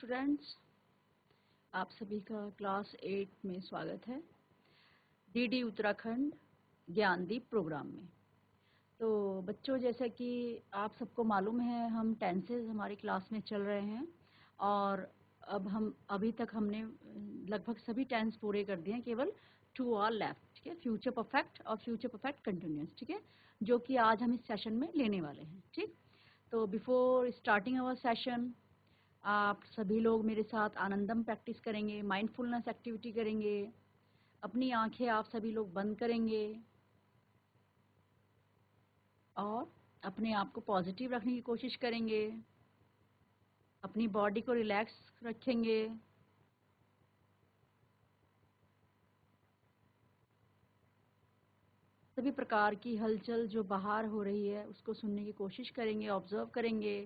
Students, आप सभी का क्लास 8 में स्वागत है डीडी उत्तराखंड ज्ञानदीप प्रोग्राम में। तो बच्चों, जैसा कि आप सबको मालूम है, हम टेंसेस हमारी क्लास में चल रहे हैं और अभी तक हमने लगभग सभी टेंस पूरे कर दिए हैं, केवल 2 और लेफ्ट। ठीक है, फ्यूचर परफेक्ट और फ्यूचर परफेक्ट कंटिन्यूअस। ठीक है, जो कि आज हम इस सेशन में लेने वाले हैं। ठीक, तो बिफोर स्टार्टिंग आवर सेशन आप सभी लोग मेरे साथ आनंदम प्रैक्टिस करेंगे, माइंडफुलनेस एक्टिविटी करेंगे। अपनी आंखें आप सभी लोग बंद करेंगे और अपने आप को पॉजिटिव रखने की कोशिश करेंगे। अपनी बॉडी को रिलैक्स रखेंगे। सभी प्रकार की हलचल जो बाहर हो रही है उसको सुनने की कोशिश करेंगे, ऑब्जर्व करेंगे।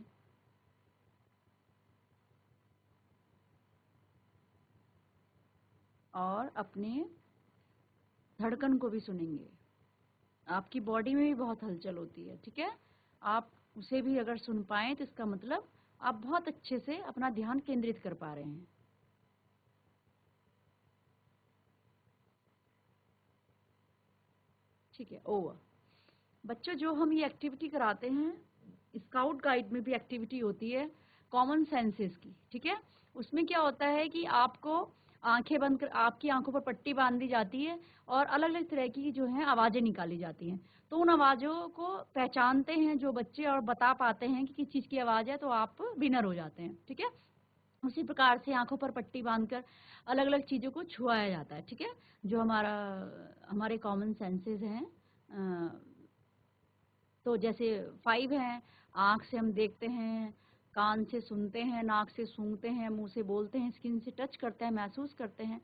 और अपने धड़कन को भी सुनेंगे। आपकी बॉडी में भी बहुत हलचल होती है। ठीक है, आप उसे भी अगर सुन पाएं तो इसका मतलब आप बहुत अच्छे से अपना ध्यान केंद्रित कर पा रहे हैं। ठीक है, ओवर। बच्चों, जो हम ये एक्टिविटी कराते हैं, स्काउट गाइड में भी एक्टिविटी होती है कॉमन सेंसेस की। ठीक है, उसमें क्या होता है कि आपको आंखें बंद कर, आपकी आंखों पर पट्टी बांध दी जाती है और अलग अलग तरह की जो है आवाजें निकाली जाती हैं। तो उन आवाजों को पहचानते हैं जो बच्चे और बता पाते हैं कि किस चीज की आवाज है, तो आप विनर हो जाते हैं। ठीक है, उसी प्रकार से आंखों पर पट्टी बांधकर अलग अलग चीजों को छुआया जाता है। ठीक है, जो हमारे कॉमन सेंसेस हैं। तो जैसे 5 हैं, आँख से हम देखते हैं, कान से सुनते हैं, नाक से सूंघते हैं, मुंह से बोलते हैं, स्किन से टच करते हैं, महसूस करते हैं।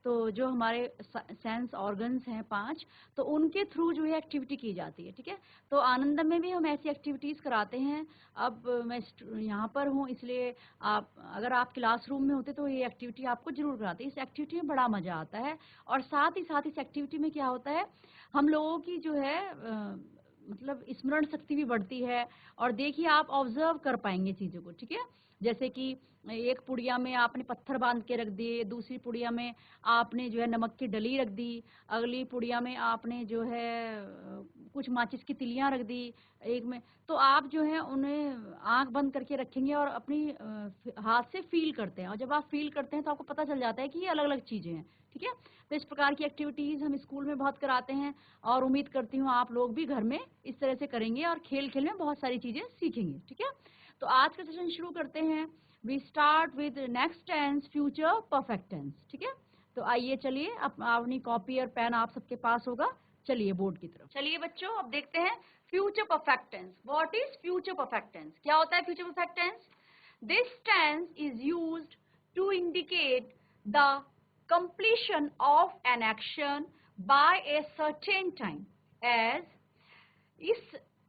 तो जो हमारे सेंस ऑर्गन्स हैं 5, तो उनके थ्रू जो है एक्टिविटी की जाती है। ठीक है, तो आनंदम में भी हम ऐसी एक्टिविटीज़ कराते हैं। अब मैं यहाँ पर हूँ, इसलिए अगर आप क्लासरूम में होते तो ये एक्टिविटी आपको जरूर कराते। इस एक्टिविटी में बड़ा मज़ा आता है और साथ ही साथ इस एक्टिविटी में क्या होता है, हम लोगों की जो है मतलब स्मरण शक्ति भी बढ़ती है। और देखिए, आप ऑब्जर्व कर पाएंगे चीज़ों को। ठीक है, जैसे कि एक पुड़िया में आपने पत्थर बांध के रख दिए, दूसरी पुड़िया में आपने जो है नमक की डली रख दी, अगली पुड़िया में आपने जो है कुछ माचिस की तिलियां रख दी, एक में। तो आप जो है उन्हें आंख बंद करके रखेंगे और अपनी हाथ से फील करते हैं, और जब आप फील करते हैं तो आपको पता चल जाता है कि ये अलग अलग चीज़ें हैं। ठीक है, तो इस प्रकार की एक्टिविटीज़ हम स्कूल में बहुत कराते हैं और उम्मीद करती हूँ आप लोग भी घर में इस तरह से करेंगे और खेल खेल में बहुत सारी चीज़ें सीखेंगे। ठीक है, तो आज का सेशन शुरू करते हैं। We start with next tense, future perfect tense. ठीक है, तो आइए चलिए, अपनी कॉपी और पेन आप सबके पास होगा। चलिए बोर्ड की तरफ चलिए बच्चों, अब देखते हैं future perfect tense. What is future perfect tense? क्या होता है future perfect tense? This tense is used to indicate the completion of an action by a certain time as।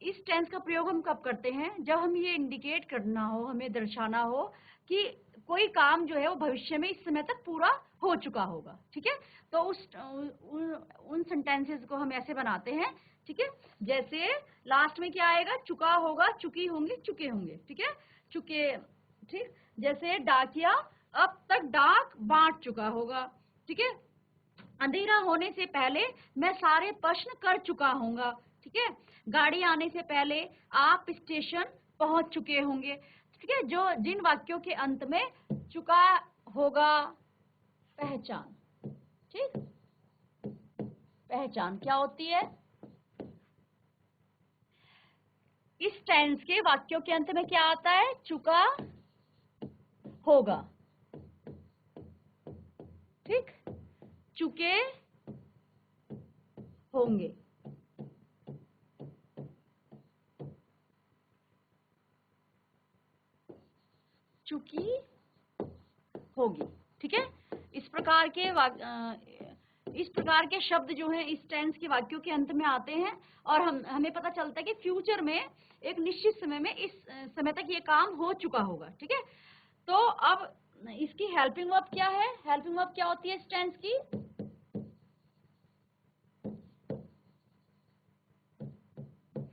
इस टेंस का प्रयोग हम कब करते हैं? जब हम ये इंडिकेट करना हो, हमें दर्शाना हो कि कोई काम जो है वो भविष्य में इस समय तक पूरा हो चुका होगा। ठीक है, तो उन सेंटेंसेस को हम ऐसे बनाते हैं। ठीक है, जैसे लास्ट में क्या आएगा? चुका होगा, चुकी होंगी, चुके होंगे। ठीक है, चुके। ठीक, जैसे डाकिया अब तक डाक बांट चुका होगा। ठीक है, अंधेरा होने से पहले मैं सारे प्रश्न कर चुका हूँगा। ठीक है, गाड़ी आने से पहले आप स्टेशन पहुंच चुके होंगे। ठीक है, जो जिन वाक्यों के अंत में चुका होगा, पहचान। ठीक, पहचान क्या होती है? इस टेंस के वाक्यों के अंत में क्या आता है? चुका होगा। ठीक, चुके होंगे। चुकी होगी। ठीक है, इस प्रकार के शब्द जो हैं इस टेंस के वाक्यों के अंत में आते हैं और हमें पता चलता है कि फ्यूचर में एक निश्चित समय में इस समय तक ये काम हो चुका होगा। ठीक है, तो अब इसकी हेल्पिंग वर्ब क्या है? हेल्पिंग वर्ब क्या होती है इस टेंस की?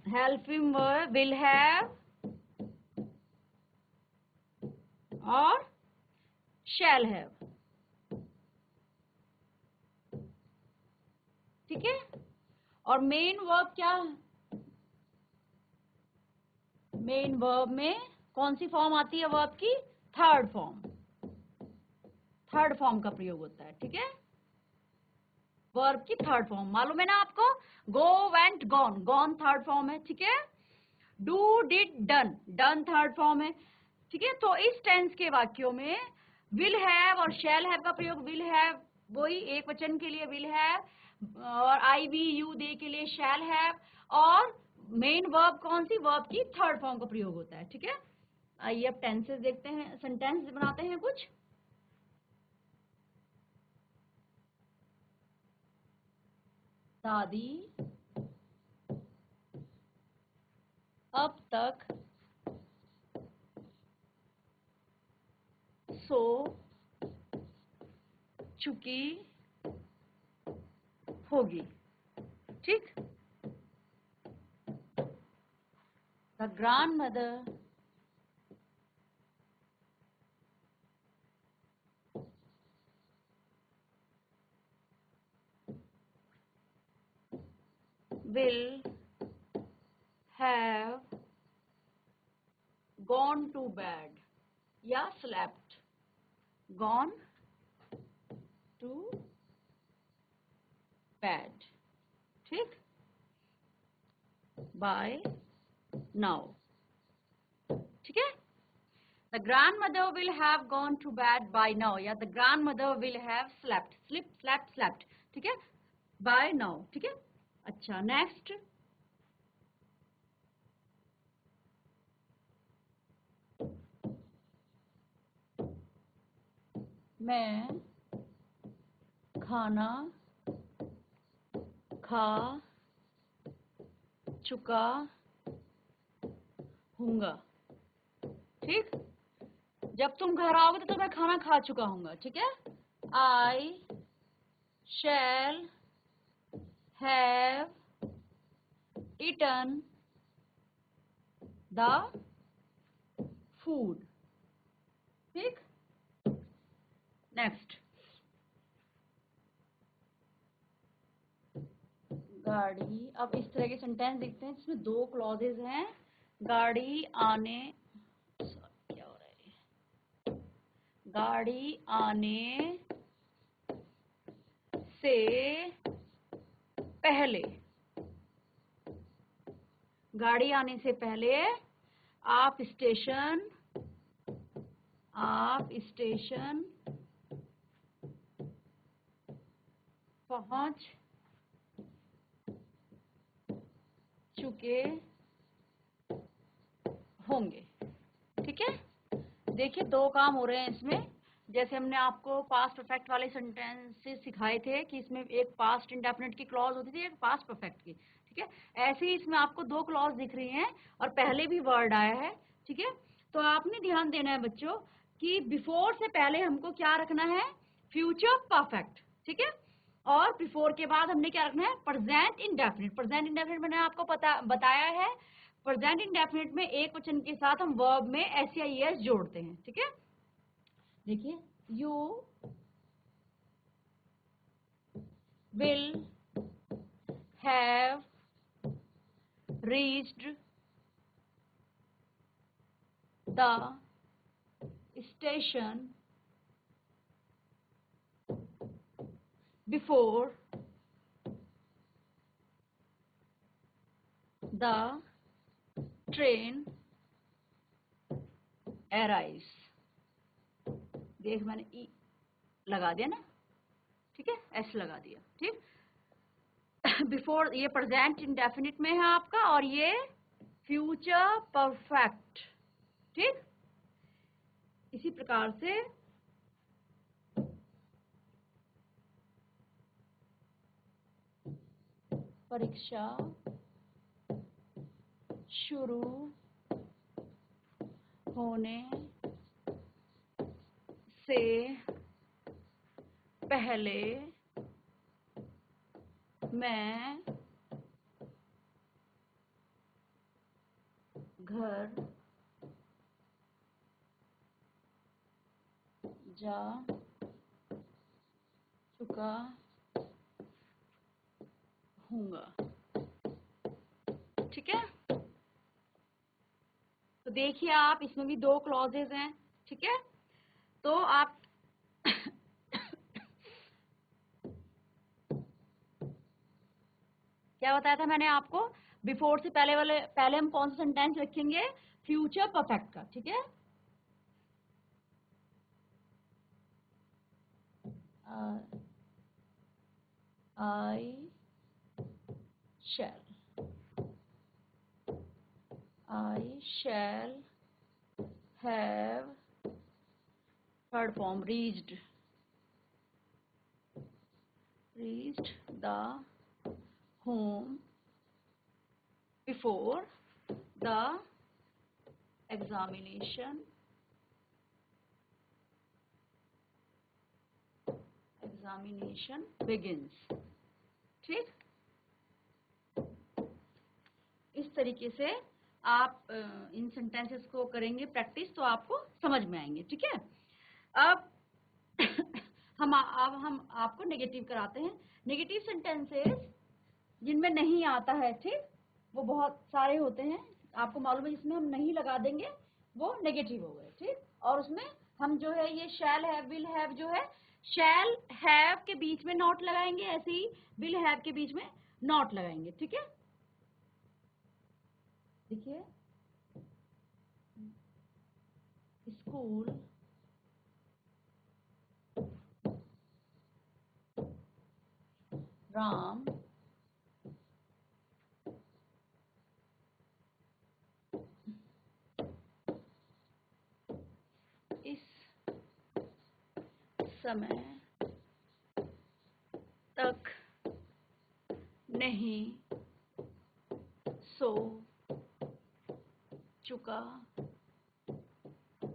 हेल्पिंग वर्ब विल हैव और शैल हैव। ठीक है, और मेन वर्ब क्या, मेन वर्ब में कौन सी फॉर्म आती है वर्ब की, थर्ड फॉर्म, थर्ड फॉर्म का प्रयोग होता है। ठीक है, वर्ब की थर्ड फॉर्म मालूम है ना आपको, go, went, gone, gone third form है। ठीक है, do, did, done, done third form है। ठीक है, तो इस टेंस के वाक्यों में विल हैव और शैल हैव का प्रयोग, विल हैव वही एक वचन के लिए विल हैव, और आई वी यू दे के लिए शैल हैव, और मेन वर्ब कौन सी, वर्ब की थर्ड फॉर्म का प्रयोग होता है। ठीक है, आइए अब टेंसेस देखते हैं, सेंटेंस बनाते हैं कुछ। दादी अब तक सो चुकी होगी। ठीक, the grand mother will have gone to bed या slept, gone to bed। ठीक, by now। ठीक है, the grandmother will have gone to bed by now या the grandmother will have slept, slept। ठीक है, by now। ठीक है, अच्छा नेक्स्ट, मैं खाना खा चुका हूँगा। ठीक, जब तुम घर आओगे तो मैं खाना खा चुका हूँगा। ठीक है, I shall have eaten the food। ठीक, नेक्स्ट, गाड़ी, अब इस तरह के सेंटेंस देखते हैं जिसमें दो क्लॉजेज हैं, गाड़ी आने, क्या हो रहा है ये? गाड़ी आने से पहले, गाड़ी आने से पहले आप स्टेशन पहुंच चुके होंगे। ठीक है, देखिए दो काम हो रहे हैं इसमें, जैसे हमने आपको पास्ट परफेक्ट वाले सेंटेंसेस सिखाए थे कि इसमें एक पास्ट इंडेफिनिट की क्लॉज होती थी, एक पास्ट परफेक्ट की। ठीक है, ऐसे ही इसमें आपको दो क्लॉज दिख रही हैं और पहले भी वर्ड आया है। ठीक है, तो आपने ध्यान देना है बच्चों कि बिफोर से पहले हमको क्या रखना है, फ्यूचर परफेक्ट। ठीक है, और बिफोर के बाद हमने क्या रखना है, प्रेजेंट इंडेफिनिट। प्रेजेंट इंडेफिनिट मैंने आपको बताया है, प्रेजेंट इंडेफिनिट में एक वचन के साथ हम वर्ब में एस या ईएस जोड़ते हैं। ठीक है, देखिए, you will have reached the station before the train arrives. देख मैंने ई लगा दिया ना, ठीक है, एस लगा दिया। ठीक, बिफोर ये प्रेजेंट इंडेफिनिट में है आपका, और ये फ्यूचर परफेक्ट। ठीक, इसी प्रकार से परीक्षा शुरू होने से पहले मैं घर जा चुका हूँगा। ठीक है, तो देखिए आप, इसमें भी 2 क्लॉजेज हैं। ठीक है, तो आप क्या बताया था मैंने आपको, बिफोर से पहले हम कौन सा सेंटेंस रखेंगे, फ्यूचर परफेक्ट का। ठीक है, I shall have, third form, reached the home before the examination begins. ठीक, इस तरीके से आप इन सेंटेंसेस को करेंगे प्रैक्टिस, तो आपको समझ में आएंगे। ठीक है, अब अब हम आपको नेगेटिव कराते हैं। नेगेटिव सेंटेंसेस जिनमें नहीं आता है, ठीक, वो बहुत सारे होते हैं, आपको मालूम है, जिसमें हम नहीं लगा देंगे वो नेगेटिव हो गए। ठीक, और उसमें हम जो है ये शैल हैव, विल हैव, जो है शैल हैव के बीच में नॉट लगाएंगे, ऐसे ही विल हैव के बीच में नॉट लगाएंगे। ठीक है, देखिए, स्कूल राम इस समय तक नहीं सो चुका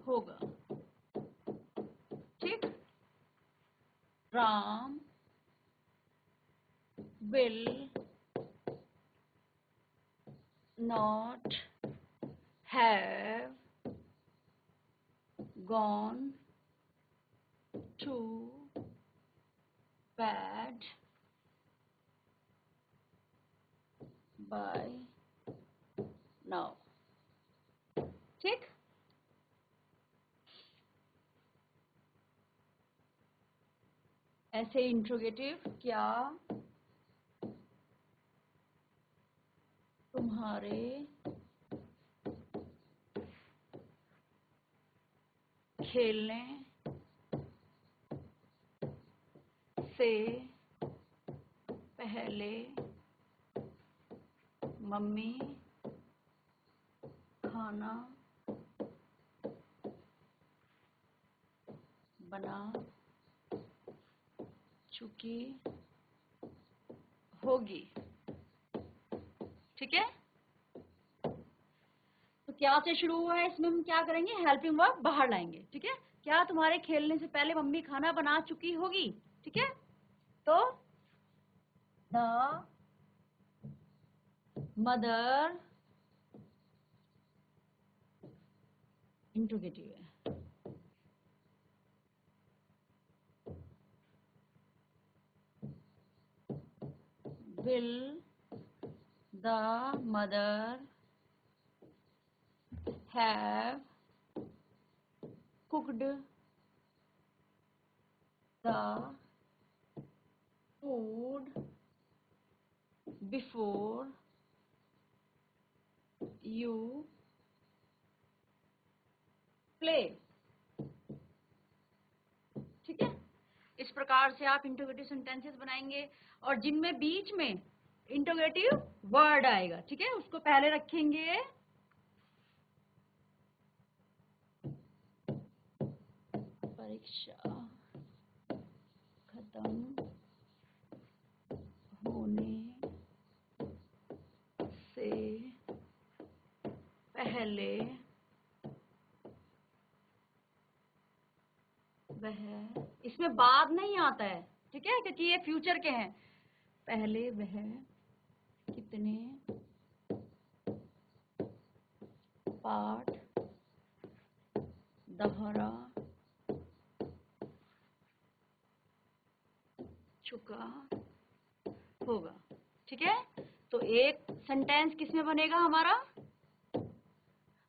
होगा। ठीक, Ram will not have gone to bed by now। ठीक, ऐसे इंट्रोगेटिव, क्या तुम्हारे खेलने से पहले मम्मी खाना बना चुकी होगी। ठीक है, तो क्या से शुरू हुआ है, इसमें हम क्या करेंगे, हेल्पिंग वर्ब बाहर लाएंगे। ठीक है, क्या तुम्हारे खेलने से पहले मम्मी खाना बना चुकी होगी। ठीक है, तो द मदर इंट्रोगेटिव है। Will the mother have cooked the food before you play. ठीक है, इस प्रकार से आप इंट्रोगेटिव सेंटेंसेस बनाएंगे, और जिनमें बीच में इंट्रोगेटिव वर्ड आएगा, ठीक है, उसको पहले रखेंगे। परीक्षा खत्म होने से पहले वह, इसमें बाद नहीं आता है, ठीक है, क्योंकि ये फ्यूचर के हैं। पहले वह कितने पाठ दोहरा चुका होगा। ठीक है, तो एक सेंटेंस किसमें बनेगा हमारा,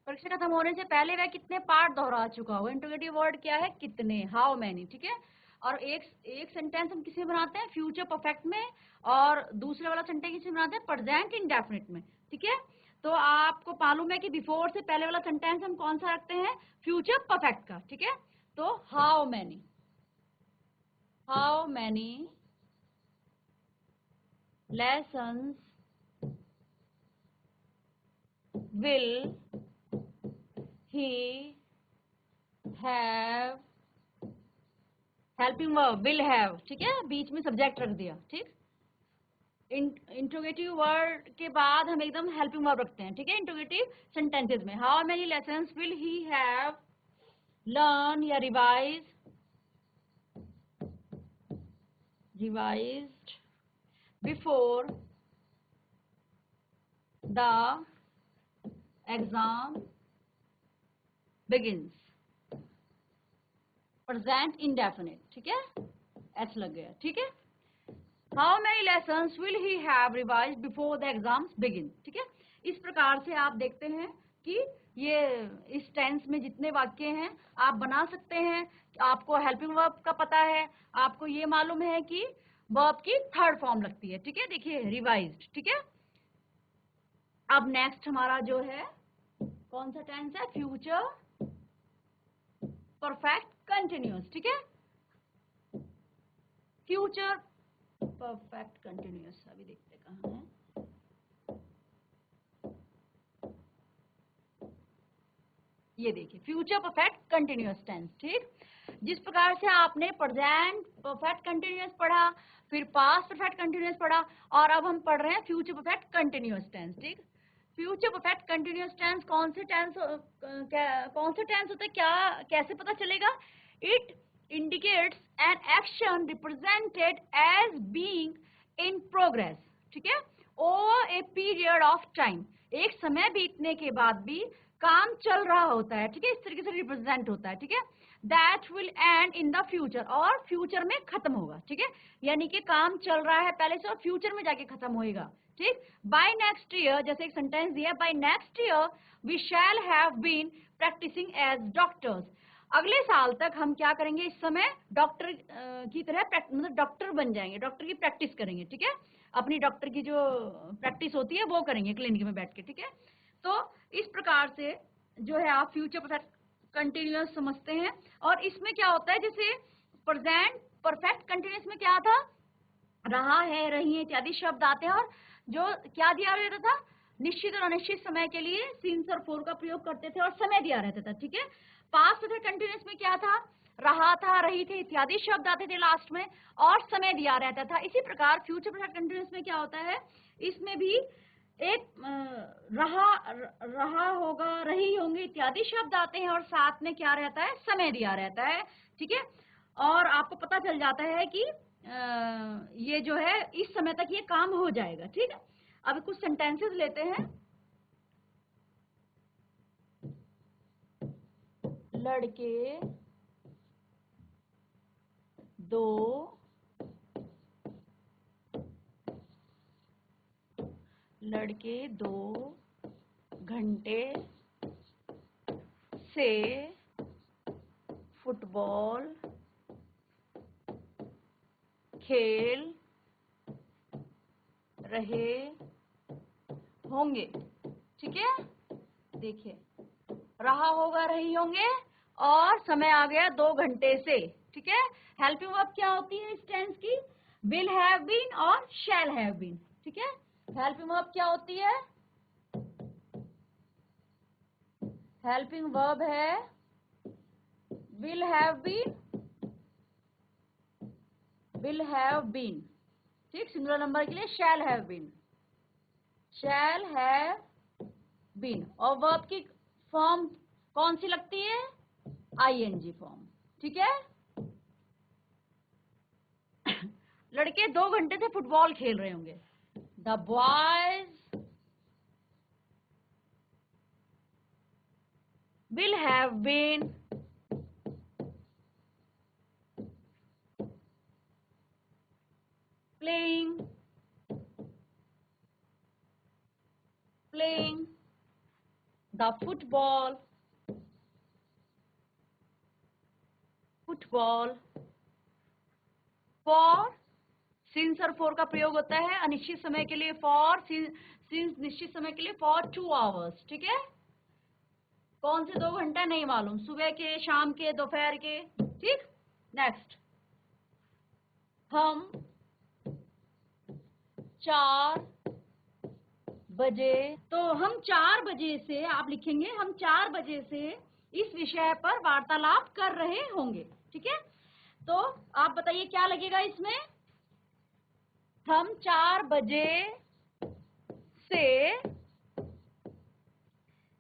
परीक्षा खत्म होने से पहले वह कितने पार्ट दोहरा चुका होगा। इंट्रोगेटिव वर्ड क्या है, कितने, हाउ मैनी। ठीक है, और एक सेंटेंस हम किसमें बनाते हैं, फ्यूचर परफेक्ट में, और दूसरे वाला सेंटेंस किसमें बनाते हैं, प्रेजेंट इंडेफिनिट में। ठीक है, तो आपको मालूम है कि बिफोर से पहले वाला सेंटेंस हम कौन सा रखते हैं, फ्यूचर परफेक्ट का। ठीक है, तो how many lessons will he have, helping verb will have. ठीक है, बीच में सब्जेक्ट रख दिया। ठीक, इंट्रोगेटिव वर्ड के बाद हम एकदम हेल्पिंग वर्ब रखते हैं। ठीक है, इंट्रोगेटिव सेंटेंसेस में how many lessons will he have learn या revised before the exam begins, present indefinite. ठीक है, एस लग गया। ठीक है, how many lessons will he have revised before the exams begin. ठीक है, इस प्रकार से आप देखते हैं कि ये इस टेंस में जितने वाक्य हैं आप बना सकते हैं। आपको हेल्पिंग वर्ब का पता है, आपको ये मालूम है कि वर्ब की थर्ड फॉर्म लगती है। ठीक है, देखिए रिवाइज्ड। ठीक है, अब नेक्स्ट हमारा जो है कौन सा टेंस है, फ्यूचर परफेक्ट कंटिन्यूअस। ठीक है, फ्यूचर परफेक्ट कंटिन्यूअस अभी देखते कहाँ है, ये देखिए फ्यूचर परफेक्ट कंटिन्यूअस टेंस। ठीक, जिस प्रकार से आपने प्रेजेंट परफेक्ट कंटिन्यूअस पढ़ा, फिर पास्ट परफेक्ट कंटिन्यूअस पढ़ा, और अब हम पढ़ रहे हैं फ्यूचर परफेक्ट कंटिन्यूअस टेंस। ठीक, फ्यूचर परफेक्ट कंटिन्यूअस टेंस कौन से टेंस होता है, क्या कैसे पता चलेगा, it indicates an action represented as being in progress. ठीक है, over a period of time, एक समय बीतने के बाद भी काम चल रहा होता है। ठीक है, इस तरीके से रिप्रेजेंट होता है। ठीक है, that will and in the future, और फ्यूचर में खत्म होगा। ठीक है, यानी कि काम चल रहा है पहले से और फ्यूचर में जाके खत्म होएगा। ठीक, बाय नेक्स्ट ईयर, जैसे एक सेंटेंस दिया, by next year we shall have been practising as doctors, अगले साल तक हम क्या करेंगे, इस समय डॉक्टर की तरह मतलब डॉक्टर बन जाएंगे, डॉक्टर की प्रैक्टिस करेंगे। ठीक है, अपनी डॉक्टर की जो प्रैक्टिस होती है वो करेंगे क्लिनिक में बैठ के। ठीक है, तो इस प्रकार से जो है आप फ्यूचर परफेक्ट कंटिन्यूअस समझते हैं। और इसमें क्या होता है, जैसे प्रेजेंट परफेक्ट कंटिन्यूअस में क्या था, रहा है, रही है इत्यादि शब्द आते हैं, और जो क्या दिया रहता था, निश्चित और अनिश्चित समय के लिए सिंस और फोर का प्रयोग करते थे और समय दिया रहता था। ठीक है, पास्ट परफेक्ट कंटिन्यूअस में क्या था, रहा था, रही थी इत्यादि शब्द आते थे लास्ट में, और समय दिया रहता था। इसी प्रकार फ्यूचर परफेक्ट कंटिन्यूअस में क्या होता है, इसमें भी एक रहा होगा, रही होंगे इत्यादि शब्द आते हैं, और साथ में क्या रहता है, समय दिया रहता है। ठीक है, और आपको पता चल जाता है कि ये जो है इस समय तक ये काम हो जाएगा। ठीक है, अब कुछ सेंटेंसेस लेते हैं। लड़के दो घंटे से फुटबॉल खेल रहे होंगे। ठीक है, देखिए रहा होगा, रही होंगे, और समय आ गया 2 घंटे से। ठीक है, हेल्पिंग वर्ब क्या होती है इस टेंस की, विल हैव बीन और शैल हैव बीन। ठीक है, हेल्पिंग वर्ब क्या होती है, हेल्पिंग वर्ब है विल हैव बीन। ठीक, सिंगुलर नंबर के लिए शैल हैव बीन, और वर्ब की फॉर्म कौन सी लगती है, आईएनजी फॉर्म। ठीक है, लड़के 2 घंटे से फुटबॉल खेल रहे होंगे, the boys will have been playing, playing the football, football. for since और for का प्रयोग होता है अनिश्चित समय के लिए for, since निश्चित समय के लिए for 2 hours. ठीक है, कौन से 2 घंटा नहीं मालूम, सुबह के, शाम के, दोपहर के. ठीक, नेक्स्ट, हम 4 बजे, तो हम 4 बजे से, आप लिखेंगे हम 4 बजे से इस विषय पर वार्तालाप कर रहे होंगे. ठीक है, तो आप बताइए क्या लगेगा इसमें. हम 4 बजे से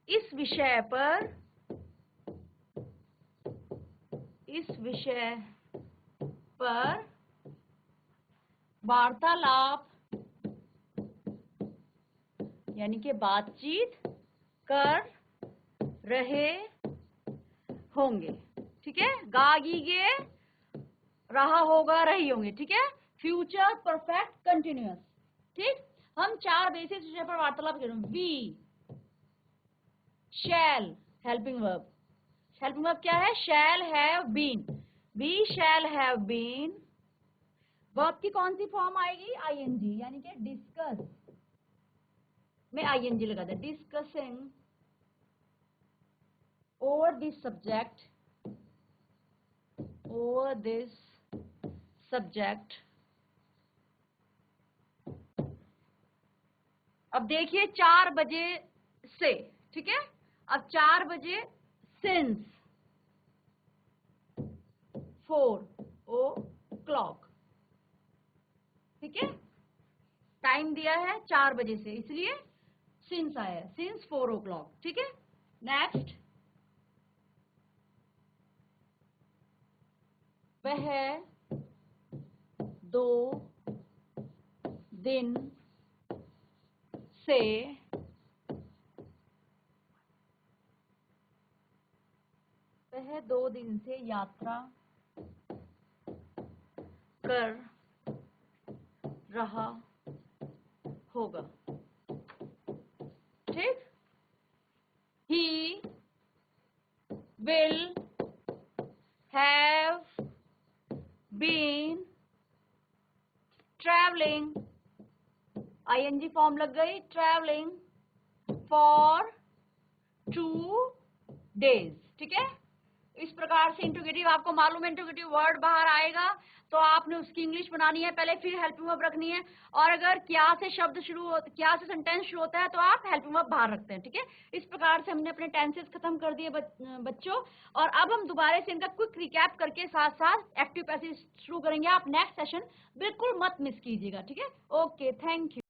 इस विषय पर वार्तालाप यानी कि बातचीत कर रहे होंगे. ठीक है, गागीगे, रहा होगा, रही होंगे. ठीक है, फ्यूचर परफेक्ट कंटिन्यूअस. ठीक, हम 4 बजे से इस विषय पर वार्तालाप करेंगे. We shall, helping verb. Helping verb क्या है, shall have been. We shall have been. Verb की कौन सी फॉर्म आएगी, आईएनजी, यानी कि डिस्कस में आईएनजी लगा दे. Discussing over this subject, over this subject. अब देखिए 4 बजे से. ठीक है, अब 4 बजे सिंस 4 o'clock. ठीक है, टाइम दिया है 4 बजे से, इसलिए सिंस आया है, सिंस 4 o'clock. ठीक है, नेक्स्ट, वह 2 दिन से, वह 2 दिन से यात्रा कर रहा होगा. ठीक, he will have been traveling, ing form लग गई, traveling for 2 days. ठीक है, इस प्रकार से इंट्रोगेटिव, आपको मालूम है इंट्रोगेटिव वर्ड बाहर आएगा तो आपने उसकी इंग्लिश बनानी है पहले, फिर हेल्पिंग वर्ब रखनी है. और अगर क्या से शब्द शुरू हो, क्या से सेंटेंस शुरू होता है तो आप हेल्पिंग वर्ब बाहर रखते हैं. ठीक है, इस प्रकार से हमने अपने टेंसेस खत्म कर दिए बच्चों. और अब हम दोबारा से इनका क्विक रिकैप करके साथ साथ एक्टिव पैसेज शुरू करेंगे. आप नेक्स्ट सेशन बिल्कुल मत मिस कीजिएगा. ठीक है, ओके, थैंक यू.